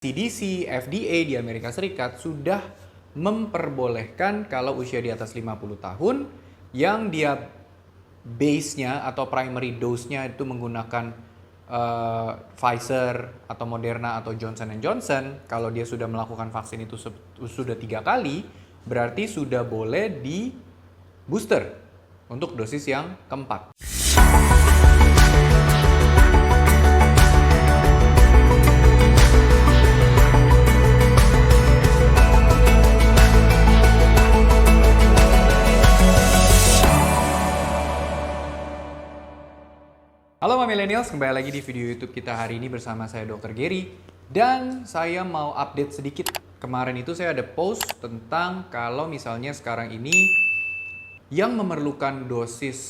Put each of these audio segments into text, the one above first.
CDC, FDA di Amerika Serikat sudah memperbolehkan kalau usia di atas 50 tahun yang dia base-nya atau primary dose-nya itu menggunakan Pfizer atau Moderna atau Johnson Johnson. Kalau dia sudah melakukan vaksin itu sudah 3 kali, berarti sudah boleh di booster untuk dosis yang keempat. Halo Millennials, kembali lagi di video YouTube kita hari ini bersama saya Dr. Gary. Dan saya mau update sedikit. Kemarin itu saya ada post tentang kalau misalnya sekarang ini yang memerlukan dosis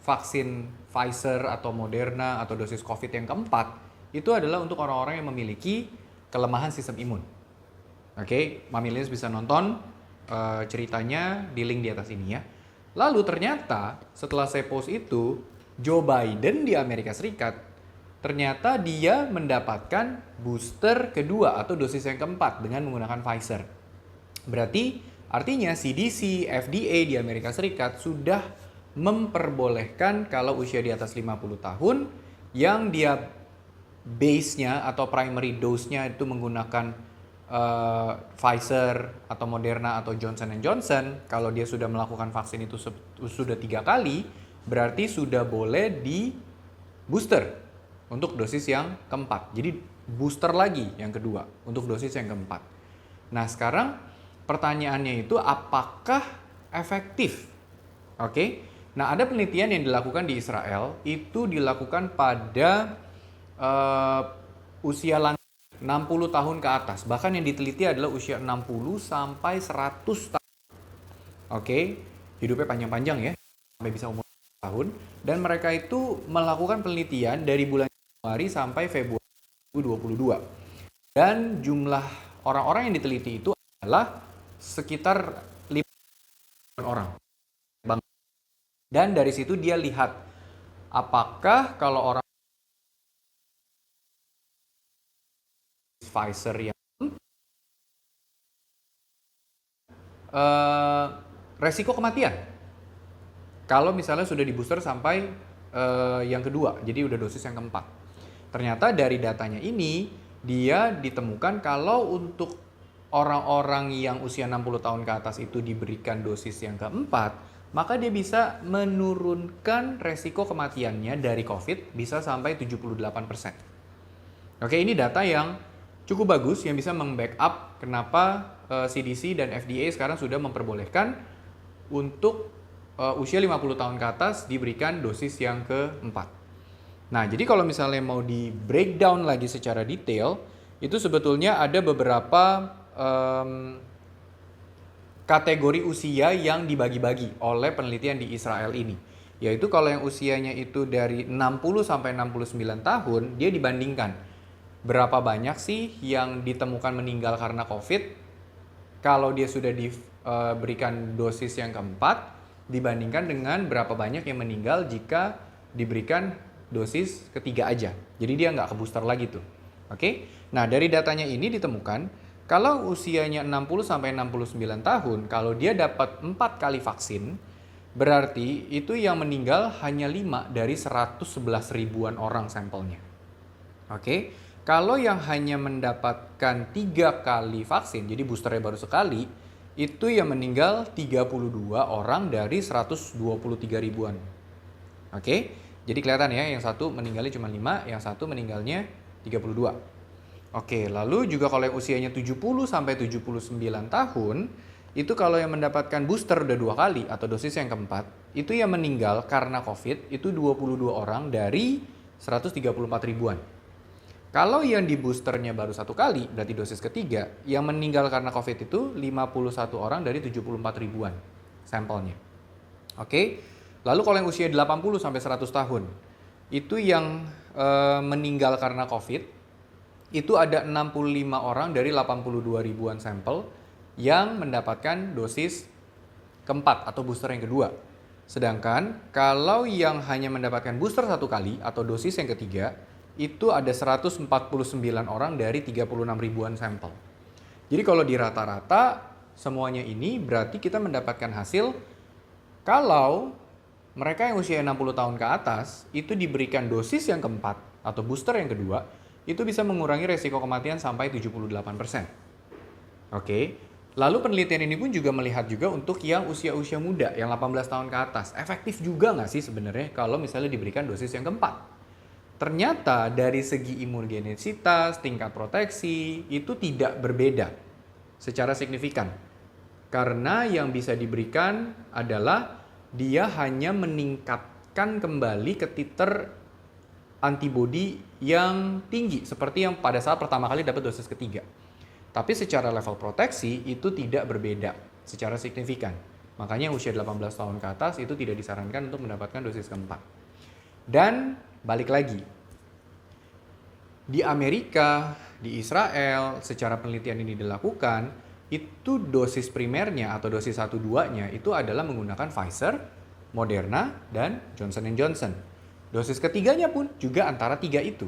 vaksin Pfizer atau Moderna atau dosis COVID yang keempat, itu adalah untuk orang-orang yang memiliki kelemahan sistem imun. Oke, Millennials bisa nonton ceritanya di link di atas ini ya. Lalu ternyata setelah saya post itu, Joe Biden di Amerika Serikat ternyata dia mendapatkan booster kedua atau dosis yang keempat dengan menggunakan Pfizer. Berarti artinya CDC, FDA di Amerika Serikat sudah memperbolehkan kalau usia di atas 50 tahun yang dia base-nya atau primary dose-nya itu menggunakan Pfizer atau Moderna atau Johnson Johnson. Kalau dia sudah melakukan vaksin itu sudah 3 kali, berarti sudah boleh di booster untuk dosis yang keempat. Jadi booster lagi yang kedua untuk dosis yang keempat. Nah sekarang pertanyaannya itu apakah efektif? Oke. Nah ada penelitian yang dilakukan di Israel, itu dilakukan pada usia lanjut 60 tahun ke atas. Bahkan yang diteliti adalah usia 60 sampai 100 tahun. Oke, hidupnya panjang-panjang ya, sampai bisa umur tahun. Dan mereka itu melakukan penelitian dari bulan Januari sampai Februari 2022. Dan jumlah orang-orang yang diteliti itu adalah sekitar 5 orang. Dan dari situ dia lihat apakah kalau orang Pfizer yang resiko kematian kalau misalnya sudah di booster sampai yang kedua, jadi udah dosis yang keempat. Ternyata dari datanya ini dia ditemukan kalau untuk orang-orang yang usia 60 tahun ke atas itu diberikan dosis yang keempat, maka dia bisa menurunkan resiko kematiannya dari COVID bisa sampai 78%. Oke, ini data yang cukup bagus yang bisa membackup kenapa CDC dan FDA sekarang sudah memperbolehkan untuk usia 50 tahun ke atas diberikan dosis yang keempat. Nah, jadi kalau misalnya mau di breakdown lagi secara detail, itu sebetulnya ada beberapa kategori usia yang dibagi-bagi oleh penelitian di Israel ini. Yaitu kalau yang usianya itu dari 60 sampai 69 tahun, dia dibandingkan berapa banyak sih yang ditemukan meninggal karena COVID kalau dia sudah diberikan dosis yang keempat, dibandingkan dengan berapa banyak yang meninggal jika diberikan dosis ketiga aja. Jadi dia nggak ke booster lagi tuh. Oke? Nah dari datanya ini ditemukan kalau usianya 60 sampai 69 tahun, kalau dia dapat 4 kali vaksin, berarti itu yang meninggal hanya 5 dari 111 ribuan orang sampelnya. Oke? Kalau yang hanya mendapatkan 3 kali vaksin, jadi boosternya baru sekali, itu yang meninggal 32 orang dari 123 ribuan. Oke, jadi kelihatan ya, yang satu meninggalnya cuma 5, yang satu meninggalnya 32. Oke, lalu juga kalau yang usianya 70 sampai 79 tahun, itu kalau yang mendapatkan booster udah 2 kali atau dosis yang keempat, itu yang meninggal karena COVID itu 22 orang dari 134 ribuan. Kalau yang di boosternya baru 1 kali, berarti dosis ketiga, yang meninggal karena COVID itu 51 orang dari 74 ribuan sampelnya. Oke, lalu kalau yang usia 80 sampai 100 tahun, itu yang meninggal karena COVID, itu ada 65 orang dari 82 ribuan sampel yang mendapatkan dosis keempat atau booster yang kedua. Sedangkan kalau yang hanya mendapatkan booster 1 kali atau dosis yang ketiga, itu ada 149 orang dari 36 ribuan sampel. Jadi kalau di rata-rata semuanya ini berarti kita mendapatkan hasil kalau mereka yang usia 60 tahun ke atas itu diberikan dosis yang keempat atau booster yang kedua, itu bisa mengurangi resiko kematian sampai 78%. Oke. Lalu penelitian ini pun juga melihat juga untuk yang usia-usia muda, yang 18 tahun ke atas. Efektif juga nggak sih sebenarnya kalau misalnya diberikan dosis yang keempat? Ternyata dari segi imunogenisitas, tingkat proteksi, itu tidak berbeda secara signifikan. Karena yang bisa diberikan adalah dia hanya meningkatkan kembali ke titer antibodi yang tinggi, seperti yang pada saat pertama kali dapat dosis ketiga. Tapi secara level proteksi itu tidak berbeda secara signifikan. Makanya usia 18 tahun ke atas itu tidak disarankan untuk mendapatkan dosis keempat. Dan balik lagi, di Amerika, di Israel, secara penelitian ini dilakukan, itu dosis primernya atau dosis 1-2-nya itu adalah menggunakan Pfizer, Moderna, dan Johnson & Johnson. Dosis ketiganya pun juga antara 3 itu.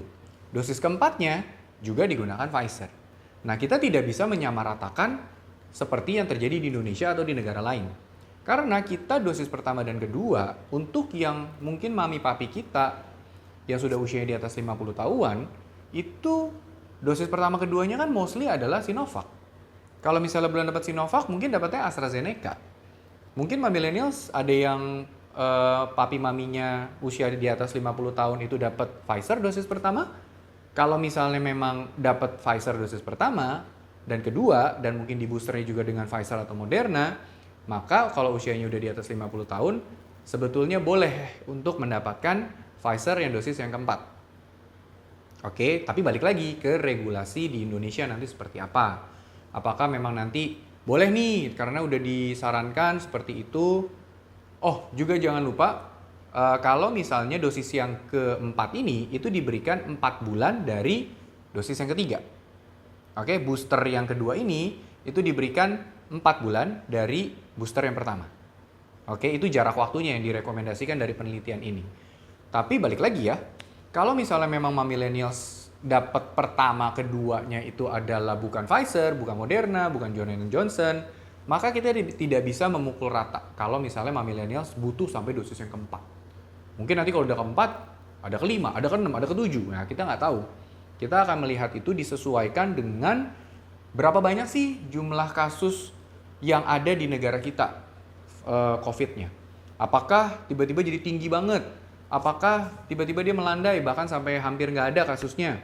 Dosis keempatnya juga digunakan Pfizer. Nah, kita tidak bisa menyamaratakan seperti yang terjadi di Indonesia atau di negara lain. Karena kita dosis pertama dan kedua, untuk yang mungkin mami papi kita yang sudah usianya di atas 50 tahunan, itu dosis pertama keduanya kan mostly adalah Sinovac. Kalau misalnya belum dapat Sinovac, mungkin dapatnya AstraZeneca. Mungkin millennials ada yang papi maminya usia di atas 50 tahun itu dapat Pfizer dosis pertama. Kalau misalnya memang dapat Pfizer dosis pertama dan kedua, dan mungkin di boosternya juga dengan Pfizer atau Moderna, maka kalau usianya udah di atas 50 tahun, sebetulnya boleh untuk mendapatkan Pfizer yang dosis yang keempat. Oke, tapi balik lagi ke regulasi di Indonesia nanti seperti apa. Apakah memang nanti boleh nih, karena udah disarankan seperti itu. Oh, juga jangan lupa, kalau misalnya dosis yang keempat ini itu diberikan 4 bulan dari dosis yang ketiga. Oke, booster yang kedua ini itu diberikan 4 bulan dari booster yang pertama. Oke, itu jarak waktunya yang direkomendasikan dari penelitian ini. Tapi balik lagi ya, kalau misalnya memang millennials dapat pertama keduanya itu adalah bukan Pfizer, bukan Moderna, bukan Johnson & Johnson, maka kita tidak bisa memukul rata kalau misalnya millennials butuh sampai dosis yang keempat. Mungkin nanti kalau udah keempat, ada kelima, ada keenam, ada ketujuh. Nah, kita nggak tahu. Kita akan melihat itu disesuaikan dengan berapa banyak sih jumlah kasus yang ada di negara kita COVID-nya. Apakah tiba-tiba jadi tinggi banget? Apakah tiba-tiba dia melandai bahkan sampai hampir nggak ada kasusnya?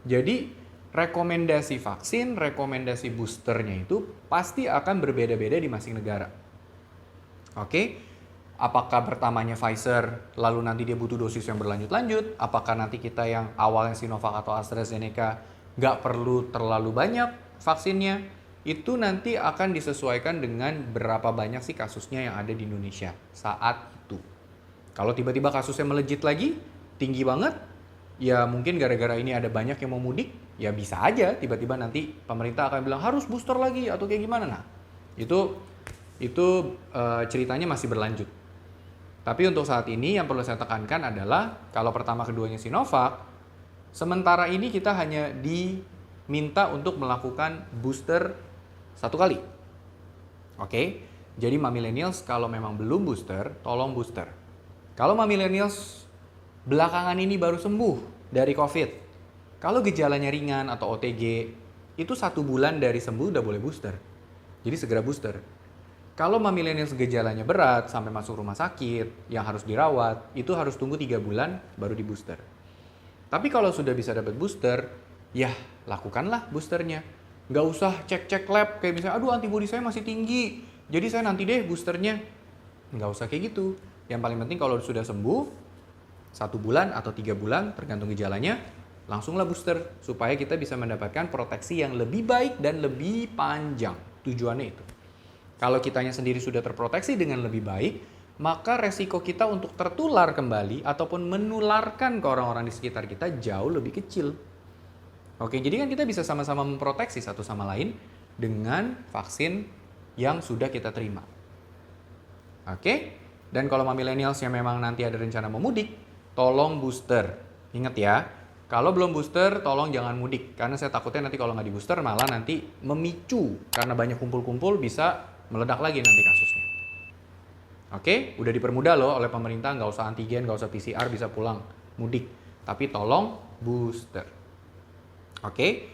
Jadi rekomendasi vaksin, rekomendasi boosternya itu pasti akan berbeda-beda di masing negara. Oke? Apakah pertamanya Pfizer, lalu nanti dia butuh dosis yang berlanjut-lanjut? Apakah nanti kita yang awalnya Sinovac atau AstraZeneca nggak perlu terlalu banyak vaksinnya? Itu nanti akan disesuaikan dengan berapa banyak sih kasusnya yang ada di Indonesia saat itu. Kalau tiba-tiba kasusnya melejit lagi, tinggi banget, ya mungkin gara-gara ini ada banyak yang mau mudik, ya bisa aja tiba-tiba nanti pemerintah akan bilang harus booster lagi atau kayak gimana. Nah, itu ceritanya masih berlanjut. Tapi untuk saat ini yang perlu saya tekankan adalah kalau pertama keduanya Sinovac, sementara ini kita hanya diminta untuk melakukan booster 1 kali. Oke, jadi millennials kalau memang belum booster, tolong booster. Kalau millennials belakangan ini baru sembuh dari COVID, kalau gejalanya ringan atau OTG, itu 1 bulan dari sembuh udah boleh booster. Jadi segera booster. Kalau millennials gejalanya berat sampai masuk rumah sakit yang harus dirawat, itu harus tunggu 3 bulan baru di booster. Tapi kalau sudah bisa dapat booster, ya lakukanlah boosternya. Nggak usah cek-cek lab kayak misalnya, aduh antibodi saya masih tinggi, jadi saya nanti deh boosternya. Nggak usah kayak gitu. Yang paling penting kalau sudah sembuh, 1 bulan atau 3 bulan tergantung gejalanya, langsunglah booster supaya kita bisa mendapatkan proteksi yang lebih baik dan lebih panjang. Tujuannya itu. Kalau kitanya sendiri sudah terproteksi dengan lebih baik, maka resiko kita untuk tertular kembali ataupun menularkan ke orang-orang di sekitar kita jauh lebih kecil. Oke, jadi kan kita bisa sama-sama memproteksi satu sama lain dengan vaksin yang sudah kita terima. Oke, dan kalau millennials yang memang nanti ada rencana mau mudik, tolong booster. Ingat ya, Kalau belum booster, tolong jangan mudik. Karena saya takutnya nanti kalau nggak di booster malah nanti memicu. Karena banyak kumpul-kumpul bisa meledak lagi nanti kasusnya. Oke, udah dipermudah loh oleh pemerintah. Nggak usah antigen, nggak usah PCR, bisa pulang mudik. Tapi tolong booster. Oke,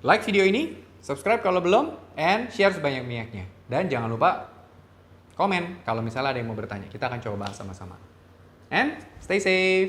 like video ini, subscribe kalau belum, and share sebanyak-banyaknya. Dan jangan lupa komen kalau misalnya ada yang mau bertanya. Kita akan coba bahas sama-sama. And stay safe!